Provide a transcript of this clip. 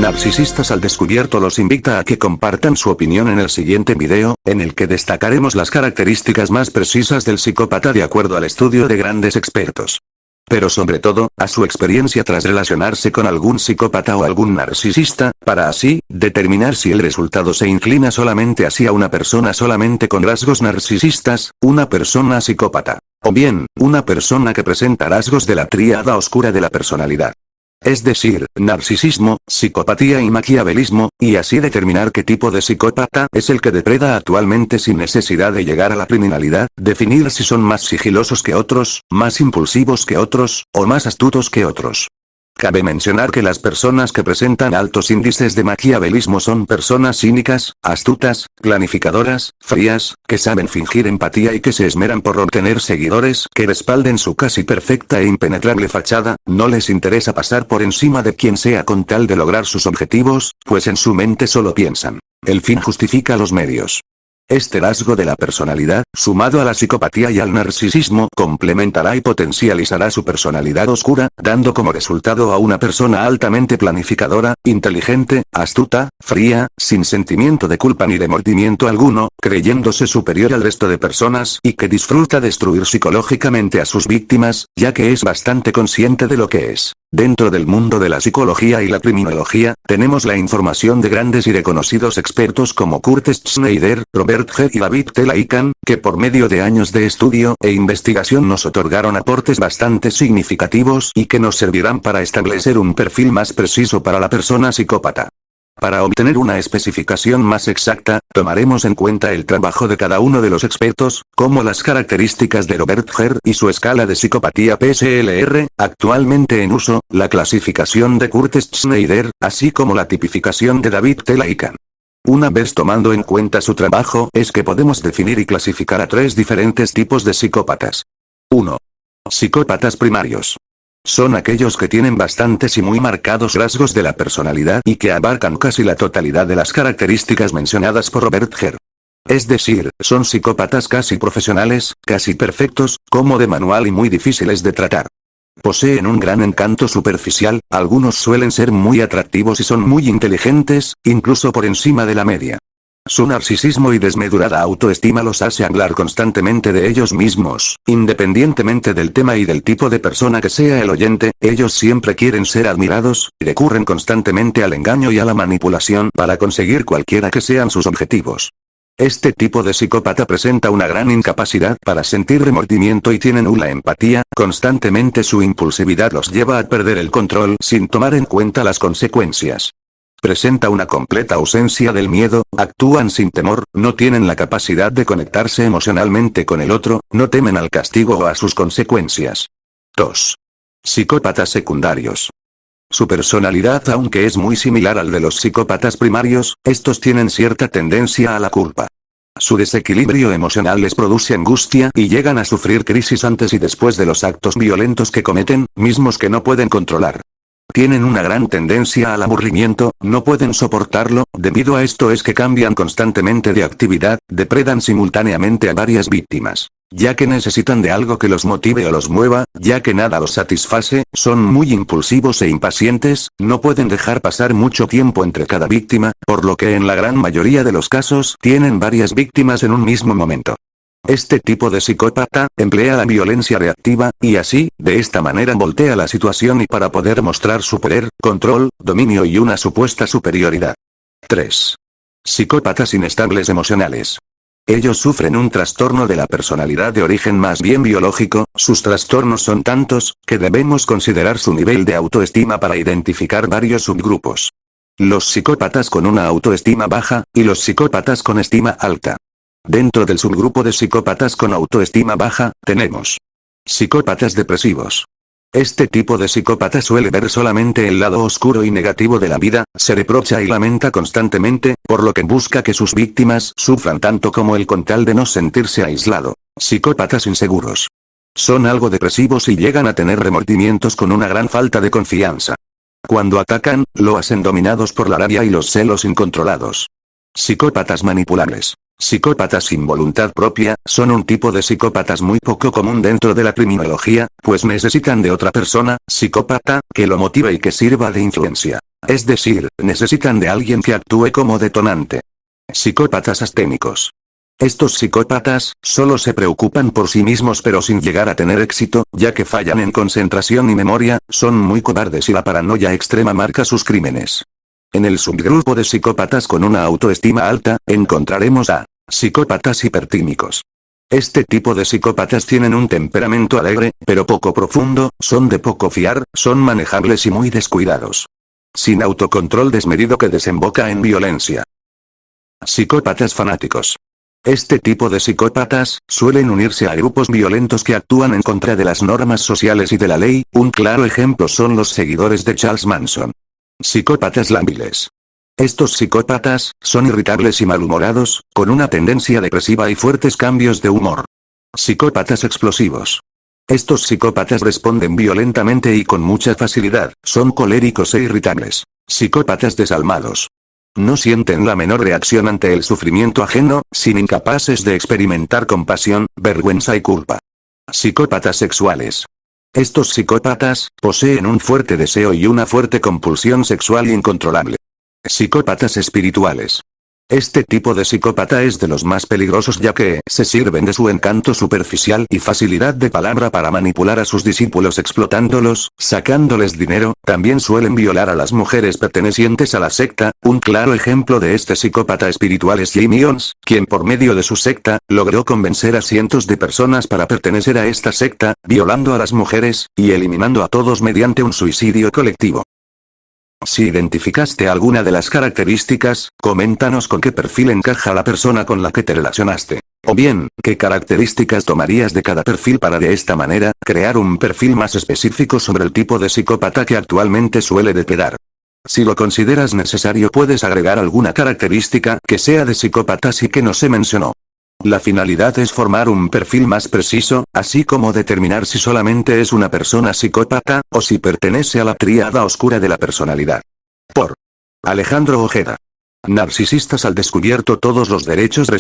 Narcisistas al Descubierto los invita a que compartan su opinión en el siguiente video, en el que destacaremos las características más precisas del psicópata de acuerdo al estudio de grandes expertos. Pero sobre todo, a su experiencia tras relacionarse con algún psicópata o algún narcisista, para así, determinar si el resultado se inclina solamente hacia una persona solamente con rasgos narcisistas, una persona psicópata. O bien, una persona que presenta rasgos de la tríada oscura de la personalidad. Es decir, narcisismo, psicopatía y maquiavelismo, y así determinar qué tipo de psicópata es el que depreda actualmente sin necesidad de llegar a la criminalidad, definir si son más sigilosos que otros, más impulsivos que otros, o más astutos que otros. Cabe mencionar que las personas que presentan altos índices de maquiavelismo son personas cínicas, astutas, planificadoras, frías, que saben fingir empatía y que se esmeran por obtener seguidores que respalden su casi perfecta e impenetrable fachada, no les interesa pasar por encima de quien sea con tal de lograr sus objetivos, pues en su mente solo piensan, el fin justifica los medios. Este rasgo de la personalidad, sumado a la psicopatía y al narcisismo, complementará y potencializará su personalidad oscura, dando como resultado a una persona altamente planificadora, inteligente, astuta, fría, sin sentimiento de culpa ni remordimiento alguno, creyéndose superior al resto de personas y que disfruta destruir psicológicamente a sus víctimas, ya que es bastante consciente de lo que es. Dentro del mundo de la psicología y la criminología, tenemos la información de grandes y reconocidos expertos como Kurt Schneider, Robert G. y David T. Lycan, que por medio de años de estudio e investigación nos otorgaron aportes bastante significativos y que nos servirán para establecer un perfil más preciso para la persona psicópata. Para obtener una especificación más exacta, tomaremos en cuenta el trabajo de cada uno de los expertos, como las características de Robert G. y su escala de psicopatía PSLR, actualmente en uso, la clasificación de Kurt Schneider, así como la tipificación de David T. Lycan. Una vez tomando en cuenta su trabajo, es que podemos definir y clasificar a tres diferentes tipos de psicópatas. 1. Psicópatas primarios. Son aquellos que tienen bastantes y muy marcados rasgos de la personalidad y que abarcan casi la totalidad de las características mencionadas por Robert G. Es decir, son psicópatas casi profesionales, casi perfectos, como de manual y muy difíciles de tratar. Poseen un gran encanto superficial, algunos suelen ser muy atractivos y son muy inteligentes, incluso por encima de la media. Su narcisismo y desmedurada autoestima los hace hablar constantemente de ellos mismos, independientemente del tema y del tipo de persona que sea el oyente, ellos siempre quieren ser admirados, y recurren constantemente al engaño y a la manipulación para conseguir cualquiera que sean sus objetivos. Este tipo de psicópata presenta una gran incapacidad para sentir remordimiento y tiene nula empatía, constantemente su impulsividad los lleva a perder el control sin tomar en cuenta las consecuencias. Presenta una completa ausencia del miedo, actúan sin temor, no tienen la capacidad de conectarse emocionalmente con el otro, no temen al castigo o a sus consecuencias. 2. Psicópatas secundarios. Su personalidad, aunque es muy similar al de los psicópatas primarios, estos tienen cierta tendencia a la culpa. Su desequilibrio emocional les produce angustia y llegan a sufrir crisis antes y después de los actos violentos que cometen, mismos que no pueden controlar. Tienen una gran tendencia al aburrimiento, no pueden soportarlo, debido a esto es que cambian constantemente de actividad, depredan simultáneamente a varias víctimas. Ya que necesitan de algo que los motive o los mueva, ya que nada los satisface, son muy impulsivos e impacientes, no pueden dejar pasar mucho tiempo entre cada víctima, por lo que en la gran mayoría de los casos tienen varias víctimas en un mismo momento. Este tipo de psicópata emplea la violencia reactiva, y así, de esta manera voltea la situación y para poder mostrar su poder, control, dominio y una supuesta superioridad. 3. Psicópatas inestables emocionales. Ellos sufren un trastorno de la personalidad de origen más bien biológico, sus trastornos son tantos, que debemos considerar su nivel de autoestima para identificar varios subgrupos. Los psicópatas con una autoestima baja, y los psicópatas con estima alta. Dentro del subgrupo de psicópatas con autoestima baja, tenemos psicópatas depresivos. Este tipo de psicópata suele ver solamente el lado oscuro y negativo de la vida, se reprocha y lamenta constantemente, por lo que busca que sus víctimas sufran tanto como él con tal de no sentirse aislado. Psicópatas inseguros. Son algo depresivos y llegan a tener remordimientos con una gran falta de confianza. Cuando atacan, lo hacen dominados por la rabia y los celos incontrolados. Psicópatas manipulables. Psicópatas sin voluntad propia, son un tipo de psicópatas muy poco común dentro de la criminología, pues necesitan de otra persona, psicópata, que lo motive y que sirva de influencia. Es decir, necesitan de alguien que actúe como detonante. Psicópatas asténicos. Estos psicópatas, solo se preocupan por sí mismos pero sin llegar a tener éxito, ya que fallan en concentración y memoria, son muy cobardes y la paranoia extrema marca sus crímenes. En el subgrupo de psicópatas con una autoestima alta, encontraremos a psicópatas hipertímicos. Este tipo de psicópatas tienen un temperamento alegre, pero poco profundo, son de poco fiar, son manejables y muy descuidados. Sin autocontrol desmedido que desemboca en violencia. Psicópatas fanáticos. Este tipo de psicópatas, suelen unirse a grupos violentos que actúan en contra de las normas sociales y de la ley, un claro ejemplo son los seguidores de Charles Manson. Psicópatas lábiles. Estos psicópatas, son irritables y malhumorados, con una tendencia depresiva y fuertes cambios de humor. Psicópatas explosivos. Estos psicópatas responden violentamente y con mucha facilidad, son coléricos e irritables. Psicópatas desalmados. No sienten la menor reacción ante el sufrimiento ajeno, sin incapaces de experimentar compasión, vergüenza y culpa. Psicópatas sexuales. Estos psicópatas, poseen un fuerte deseo y una fuerte compulsión sexual incontrolable. Psicópatas espirituales. Este tipo de psicópata es de los más peligrosos ya que se sirven de su encanto superficial y facilidad de palabra para manipular a sus discípulos explotándolos, sacándoles dinero, también suelen violar a las mujeres pertenecientes a la secta, un claro ejemplo de este psicópata espiritual es Jim Jones, quien por medio de su secta, logró convencer a cientos de personas para pertenecer a esta secta, violando a las mujeres, y eliminando a todos mediante un suicidio colectivo. Si identificaste alguna de las características, coméntanos con qué perfil encaja la persona con la que te relacionaste. O bien, qué características tomarías de cada perfil para de esta manera, crear un perfil más específico sobre el tipo de psicópata que actualmente suele depredar. Si lo consideras necesario puedes agregar alguna característica que sea de psicópatas y que no se mencionó. La finalidad es formar un perfil más preciso, así como determinar si solamente es una persona psicópata, o si pertenece a la tríada oscura de la personalidad. Por Alejandro Ojeda. Narcisistas al descubierto, todos los derechos reservados.